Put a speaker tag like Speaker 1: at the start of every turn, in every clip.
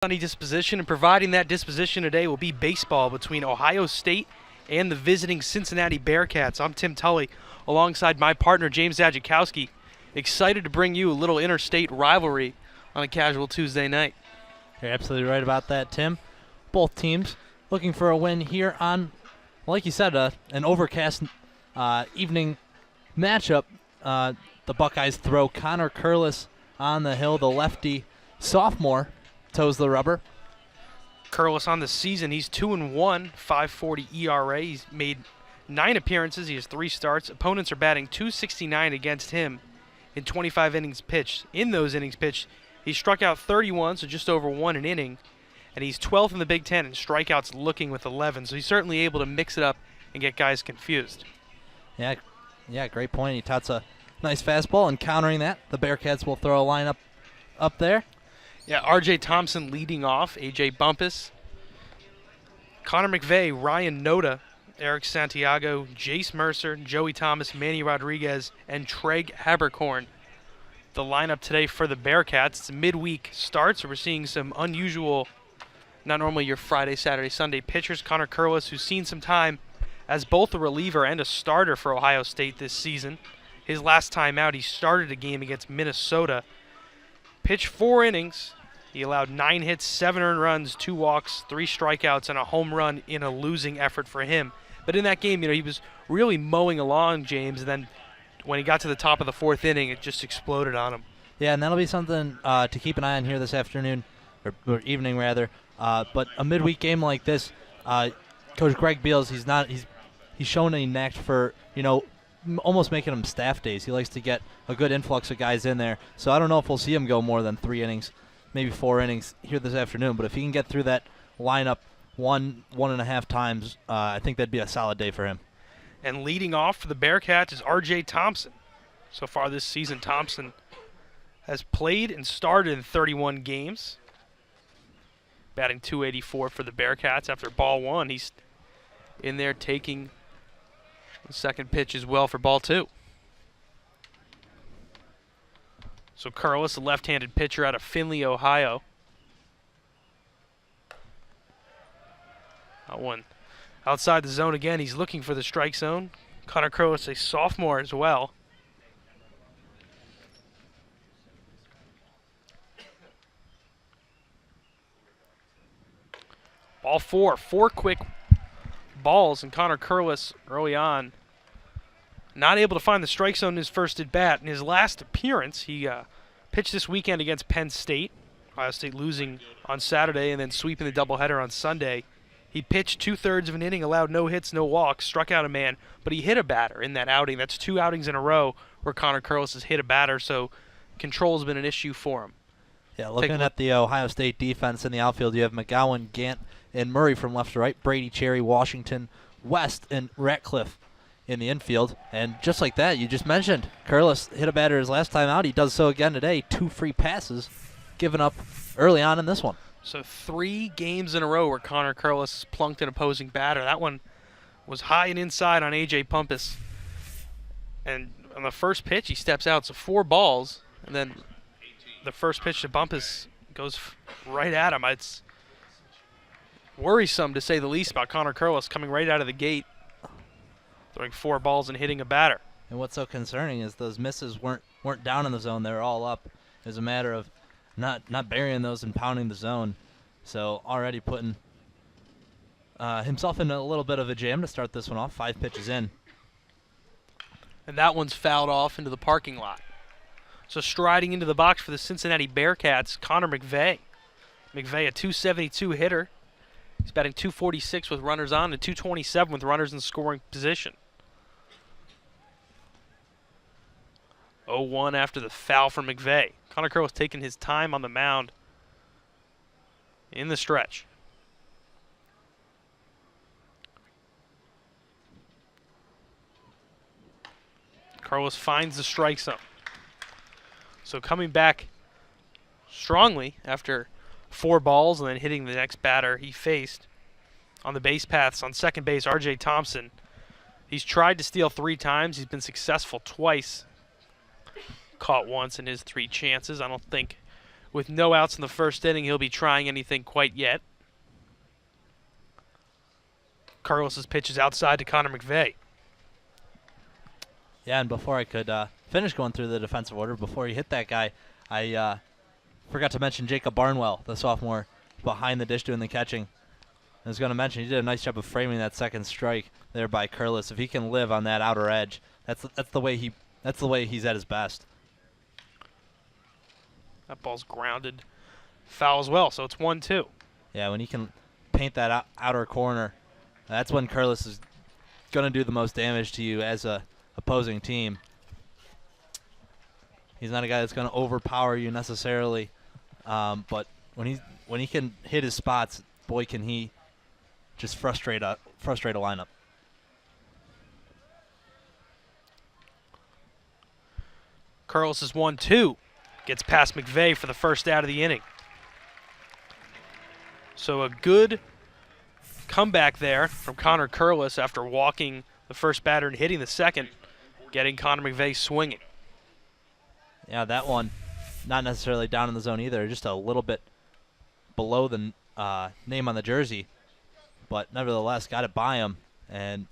Speaker 1: Sunny disposition, and providing that disposition today will be baseball between Ohio State and the visiting Cincinnati Bearcats. I'm Tim Tully alongside my partner James Ajikowski. Excited to bring you a little interstate rivalry on a casual Tuesday night.
Speaker 2: You're absolutely right about that, Tim. Both teams looking for a win here on, like you said, an overcast evening matchup. The Buckeyes throw Connor Curlis on the hill, the lefty sophomore, toes the rubber.
Speaker 1: Curlis on the season, he's 2-1, 5.40 ERA. He's made 9 appearances. He has 3 starts. Opponents are batting .269 against him in 25 innings pitched. In those innings pitched, he struck out 31, so just over 1 an inning, and he's 12th in the Big Ten in strikeouts looking with 11. So he's certainly able to mix it up and get guys confused.
Speaker 2: Yeah, great point. He tots a nice fastball, and countering that, the Bearcats will throw a lineup up there.
Speaker 1: Yeah, R.J. Thompson leading off, A.J. Bumpus, Connor McVeigh, Ryan Noda, Eric Santiago, Jace Mercer, Joey Thomas, Manny Rodriguez, and Treg Habercorn. The lineup today for the Bearcats. It's a midweek start, so we're seeing some unusual, not normally your Friday, Saturday, Sunday pitchers. Connor Curlis, who's seen some time as both a reliever and a starter for Ohio State this season. His last time out, he started a game against Minnesota. Pitched 4 innings. He allowed 9 hits, 7 earned runs, 2 walks, 3 strikeouts, and a home run in a losing effort for him. But in that game, he was really mowing along, James, and then when he got to the top of the 4th inning, it just exploded on him.
Speaker 2: Yeah, and that'll be something to keep an eye on here this afternoon, or evening rather. But a midweek game like this, Coach Greg Beals, he's shown a knack for, almost making them staff days. He likes to get a good influx of guys in there. So I don't know if we'll see him go more than 3 innings, maybe 4 innings here this afternoon. But if he can get through that lineup one and a half times, I think that'd be a solid day for him.
Speaker 1: And leading off for the Bearcats is R.J. Thompson. So far this season, Thompson has played and started in 31 games, batting .284 for the Bearcats. After ball 1, he's in there taking the second pitch as well for ball 2. So Curlis, a left-handed pitcher out of Findlay, Ohio. That one outside the zone again. He's looking for the strike zone. Connor Curlis, a sophomore as well. Ball 4. 4 quick balls, and Connor Curlis early on not able to find the strike zone in his first at bat. In his last appearance, he pitched this weekend against Penn State. Ohio State losing on Saturday and then sweeping the doubleheader on Sunday. He pitched 2/3 of an inning, allowed no hits, no walks, struck out a man, but he hit a batter in that outing. That's 2 outings in a row where Connor Curlis has hit a batter, so control has been an issue for him.
Speaker 2: Yeah, looking at the Ohio State defense in the outfield, you have McGowan, Gant, and Murray from left to right, Brady, Cherry, Washington, West, and Ratcliffe in the infield. And just like that, you just mentioned, Curlis hit a batter his last time out. He does so again today. 2 free passes given up early on in this one.
Speaker 1: So 3 games in a row where Connor Curlis plunked an opposing batter. That one was high and inside on A.J. Bumpus. And on the first pitch, he steps out. So 4 balls, and then the first pitch to Bumpus goes right at him. It's worrisome, to say the least, about Connor Curlis coming right out of the gate, throwing 4 balls and hitting a batter.
Speaker 2: And what's so concerning is those misses weren't down in the zone. They were all up. It was a matter of not burying those and pounding the zone. So already putting himself in a little bit of a jam to start this one off. 5 pitches in.
Speaker 1: And that one's fouled off into the parking lot. So striding into the box for the Cincinnati Bearcats, Connor McVeigh. McVeigh, a .272 hitter. He's batting .246 with runners on and .227 with runners in scoring position. 0-1 after the foul from McVeigh. Connor Curlis taking his time on the mound in the stretch. Curlis finds the strike zone. So coming back strongly after 4 balls and then hitting the next batter he faced on the base paths on second base, R.J. Thompson. He's tried to steal 3 times. He's been successful twice. Caught once in his 3 chances. I don't think with no outs in the first inning, he'll be trying anything quite yet. Carlos's pitch is outside to Connor McVeigh.
Speaker 2: Yeah, and before I could finish going through the defensive order, before he hit that guy, I forgot to mention Jacob Barnwell, the sophomore, behind the dish doing the catching. I was going to mention he did a nice job of framing that second strike there by Carlos. If he can live on that outer edge, that's the way he's at his best.
Speaker 1: That ball's grounded, foul as well, so it's 1-2.
Speaker 2: Yeah, when he can paint that outer corner, that's when Carlos is going to do the most damage to you as a opposing team. He's not a guy that's going to overpower you necessarily, but when he can hit his spots, boy, can he just frustrate a lineup.
Speaker 1: Carlos is 1-2. Gets past McVeigh for the first out of the inning. So a good comeback there from Connor Curlis after walking the first batter and hitting the second, getting Connor McVeigh swinging.
Speaker 2: Yeah, that one not necessarily down in the zone either, just a little bit below the name on the jersey, but nevertheless got it by him. And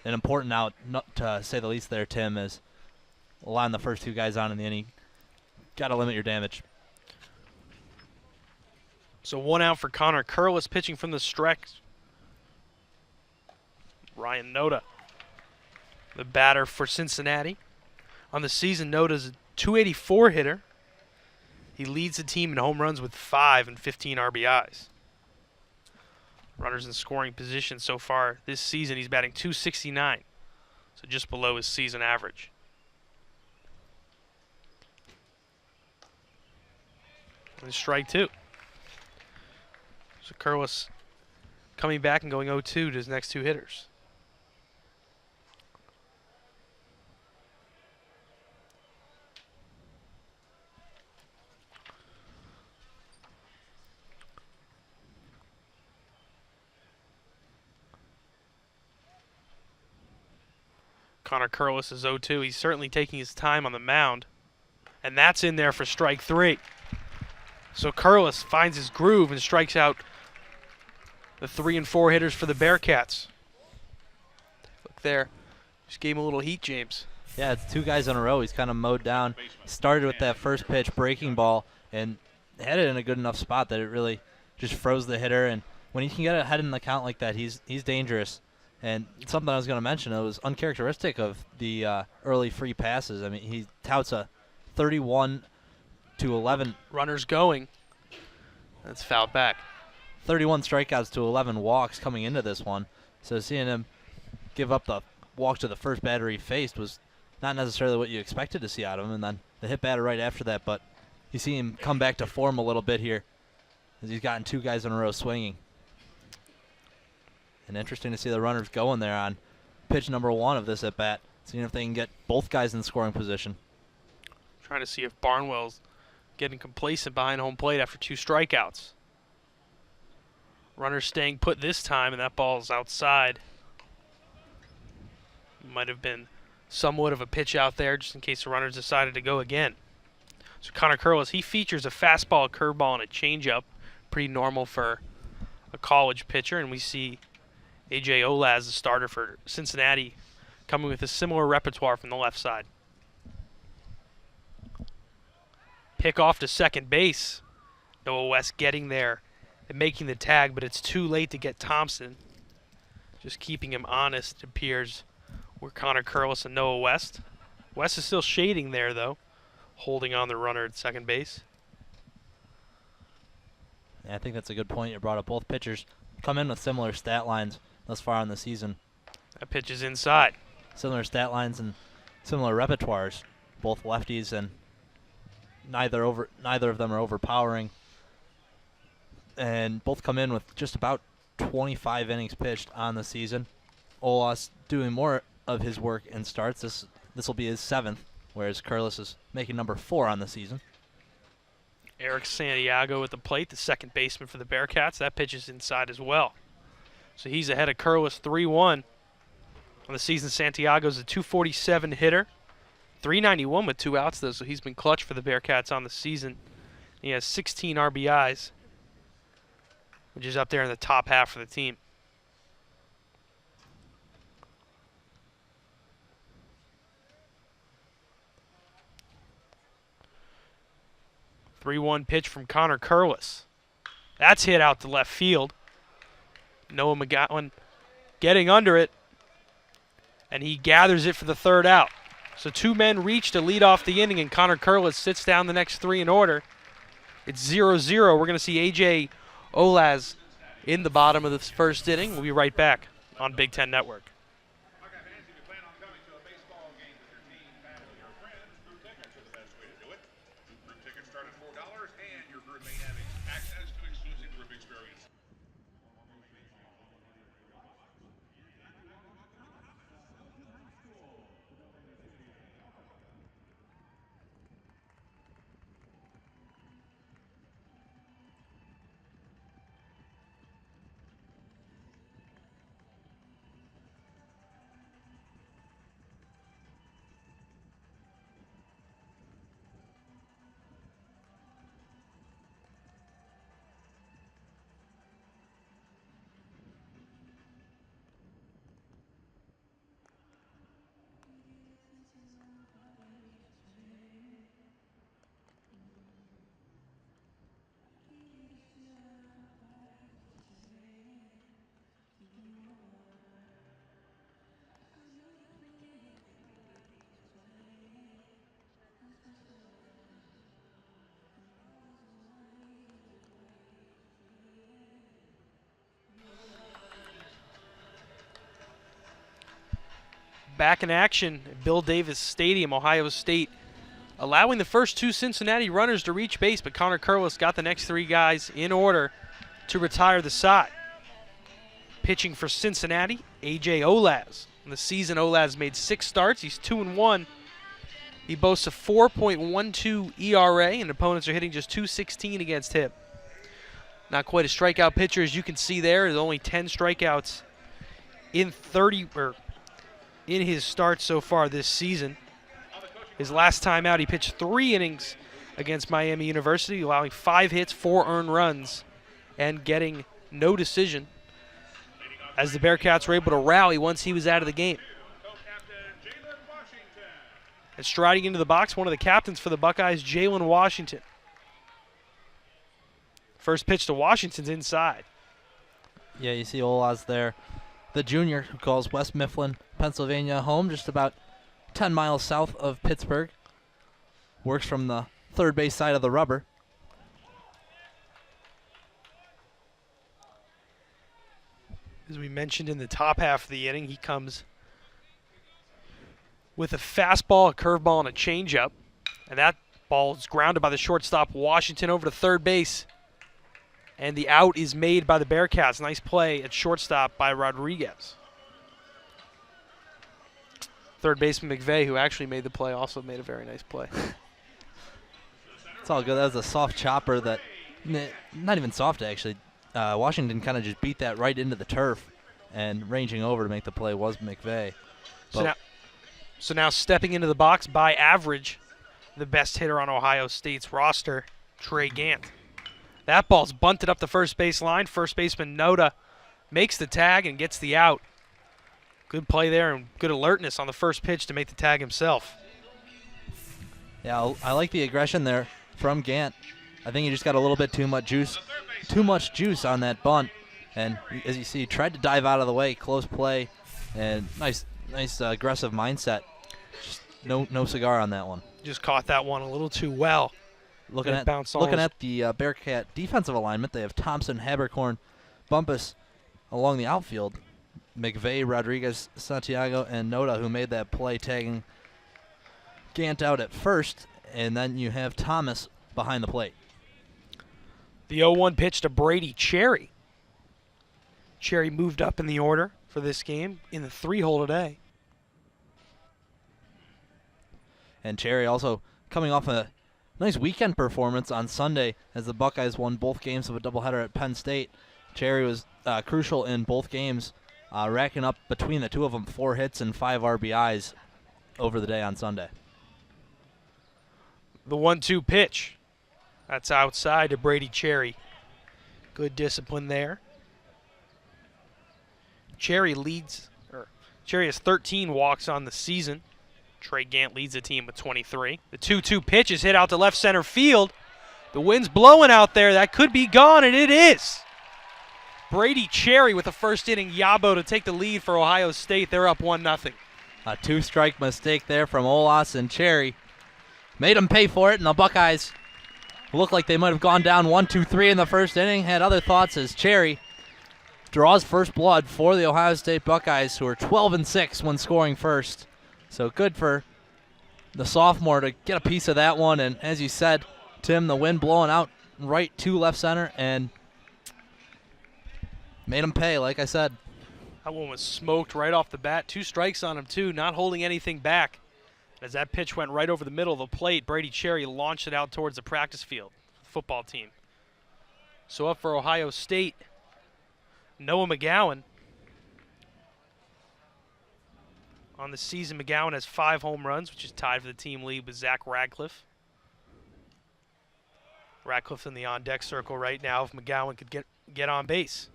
Speaker 2: an important out, not to say the least there, Tim, is allowing the first two guys on in the inning. Got to limit your damage.
Speaker 1: So one out for Connor Curlis, pitching from the stretch. Ryan Noda, the batter for Cincinnati. On the season, Noda's a .284 hitter. He leads the team in home runs with 5 and 15 RBIs. Runners in scoring position so far this season, he's batting .269, so just below his season average. And strike 2. So Curlis coming back and going 0-2 to his next two hitters. Connor Curlis is 0-2. He's certainly taking his time on the mound. And that's in there for strike 3. So Curlis finds his groove and strikes out the 3 and 4 hitters for the Bearcats. Look there. Just gave him a little heat, James.
Speaker 2: Yeah, it's two guys in a row. He's kind of mowed down. Started with that first pitch breaking ball and had it in a good enough spot that it really just froze the hitter. And when he can get ahead in the count like that, he's dangerous. And something I was going to mention, it was uncharacteristic of the early free passes. I mean, he touts a 31-11.
Speaker 1: Runners going. That's fouled back.
Speaker 2: 31 strikeouts to 11 walks coming into this one. So seeing him give up the walk to the first batter he faced was not necessarily what you expected to see out of him. And then the hit batter right after that. But you see him come back to form a little bit here as he's gotten two guys in a row swinging. And interesting to see the runners going there on pitch number 1 of this at-bat, seeing if they can get both guys in scoring position.
Speaker 1: Trying to see if Barnwell's getting complacent behind home plate after 2 strikeouts. Runners staying put this time, and that ball's outside. Might have been somewhat of a pitch out there just in case the runners decided to go again. So Connor Curlis, he features a fastball, a curveball, and a changeup. Pretty normal for a college pitcher, and we see A.J. Olaz, the starter for Cincinnati, coming with a similar repertoire from the left side. Pick off to second base. Noah West getting there and making the tag, but it's too late to get Thompson. Just keeping him honest, it appears, were Connor Curlis and Noah West. West is still shading there, though, holding on the runner at second base.
Speaker 2: Yeah, I think that's a good point you brought up. Both pitchers come in with similar stat lines thus far in the season.
Speaker 1: That pitch is inside.
Speaker 2: Similar stat lines and similar repertoires. Both lefties, and neither of them are overpowering. And both come in with just about 25 innings pitched on the season. Olas doing more of his work in starts. This will be his 7th, whereas Curlis is making number 4 on the season.
Speaker 1: Eric Santiago at the plate, the second baseman for the Bearcats. That pitch is inside as well. So he's ahead of Curlis 3-1. On the season, Santiago's a .247 hitter. .391 with 2 outs, though, so he's been clutch for the Bearcats on the season. He has 16 RBIs, which is up there in the top half of the team. Three-one pitch from Connor Curlis. That's hit out to left field. Noah McGowan getting under it, and he gathers it for the third out. So 2 men reach to lead off the inning, and Connor Curlis sits down the next 3 in order. It's 0-0. We're going to see A.J. Olaz in the bottom of the first inning. We'll be right back on Big Ten Network. Back in action at Bill Davis Stadium, Ohio State, allowing the first 2 Cincinnati runners to reach base, but Connor Curlis got the next 3 guys in order to retire the side. Pitching for Cincinnati, A.J. Olaz. In the season, Olaz made 6 starts. He's 2-1. He boasts a 4.12 ERA, and opponents are hitting just .216 against him. Not quite a strikeout pitcher, as you can see there. There's only 10 strikeouts in his starts so far this season. His last time out, he pitched 3 innings against Miami University, allowing 5 hits, 4 earned runs, and getting no decision, as the Bearcats were able to rally once he was out of the game. And striding into the box, one of the captains for the Buckeyes, Jalen Washington. First pitch to Washington's inside.
Speaker 2: Yeah, you see Olaz there. The junior who calls West Mifflin, Pennsylvania home, just about 10 miles south of Pittsburgh. Works from the third base side of the rubber.
Speaker 1: As we mentioned in the top half of the inning, he comes with a fastball, a curveball, and a changeup. And that ball is grounded by the shortstop, Washington, over to third base. And the out is made by the Bearcats. Nice play at shortstop by Rodriguez. Third baseman McVeigh, who actually made the play, also made a very nice play.
Speaker 2: It's all good. That was a soft chopper that, not even soft actually. Washington kind of just beat that right into the turf, and ranging over to make the play was McVeigh.
Speaker 1: So now stepping into the box by average, the best hitter on Ohio State's roster, Trey Gant. That ball's bunted up the first base line. First baseman Noda makes the tag and gets the out. Good play there and good alertness on the first pitch to make the tag himself.
Speaker 2: Yeah, I like the aggression there from Gant. I think he just got a little bit too much juice on that bunt. And as you see, he tried to dive out of the way, close play, and nice aggressive mindset. Just no cigar on that one.
Speaker 1: Just caught that one a little too well.
Speaker 2: Looking at the Bearcat defensive alignment, they have Thompson, Habercorn, Bumpus along the outfield. McVeigh, Rodriguez, Santiago, and Noda, who made that play, tagging Gant out at first, and then you have Thomas behind the plate.
Speaker 1: The 0-1 pitch to Brady Cherry. Cherry moved up in the order for this game in the 3-hole today.
Speaker 2: And Cherry also coming off a nice weekend performance on Sunday as the Buckeyes won both games of a doubleheader at Penn State. Cherry was crucial in both games, racking up between the two of them 4 hits and 5 RBIs over the day on Sunday.
Speaker 1: The 1-2 pitch. That's outside to Brady Cherry. Good discipline there. Cherry has 13 walks on the season. Trey Gant leads the team with 23. The 2-2 pitch is hit out to left center field. The wind's blowing out there. That could be gone, and it is. Brady Cherry with the first inning yabo to take the lead for Ohio State. They're up 1-0.
Speaker 2: A 2-strike mistake there from Olas and Cherry. Made them pay for it, and the Buckeyes looked like they might have gone down 1-2-3 in the first inning. Had other thoughts as Cherry draws first blood for the Ohio State Buckeyes, who are 12-6 when scoring first. So good for the sophomore to get a piece of that one. And as you said, Tim, the wind blowing out right to left center and made him pay, like I said.
Speaker 1: That one was smoked right off the bat. 2 strikes on him, too, not holding anything back. As that pitch went right over the middle of the plate, Brady Cherry launched it out towards the practice field, football team. So up for Ohio State, Noah McGowan. On the season, McGowan has 5 home runs, which is tied for the team lead with Zach Radcliffe. Radcliffe's in the on-deck circle right now if McGowan could get on base.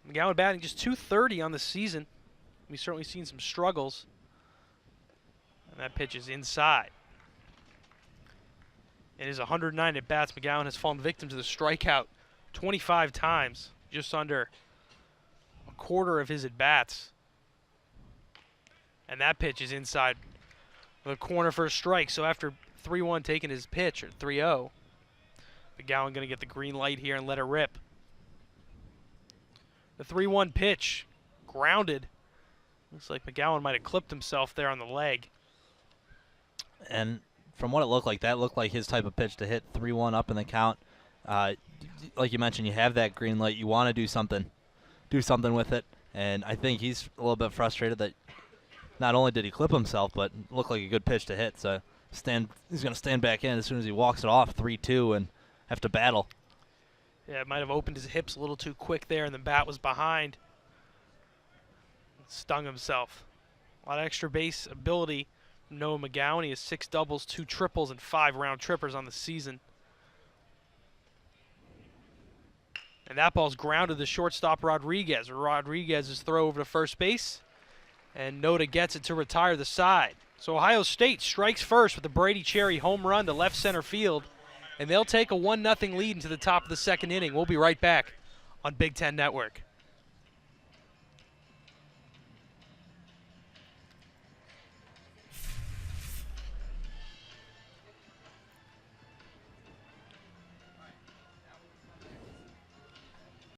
Speaker 1: McGowan batting just .230 on the season. We've certainly seen some struggles. And that pitch is inside. In his 109 at-bats, McGowan has fallen victim to the strikeout 25 times, just under a quarter of his at-bats. And that pitch is inside the corner for a strike. So after 3-1 taking his pitch, or 3-0, McGowan going to get the green light here and let it rip. The 3-1 pitch, grounded. Looks like McGowan might have clipped himself there on the leg.
Speaker 2: And from what it looked like, that looked like his type of pitch to hit 3-1 up in the count. Like you mentioned, you have that green light. You want to do something with it. And I think he's a little bit frustrated that not only did he clip himself, but it looked like a good pitch to hit. So he's going to stand back in as soon as he walks it off 3-2 and have to battle.
Speaker 1: Yeah, it might have opened his hips a little too quick there, and the bat was behind. Stung himself. A lot of extra base ability from Noah McGowan. He has 6 doubles, 2 triples, and 5 round trippers on the season. And that ball's grounded to shortstop Rodriguez. Rodriguez's throw over to first base, and Noda gets it to retire the side. So Ohio State strikes first with a Brady Cherry home run to left center field, and they'll take a 1-0 lead into the top of the second inning. We'll be right back on Big Ten Network.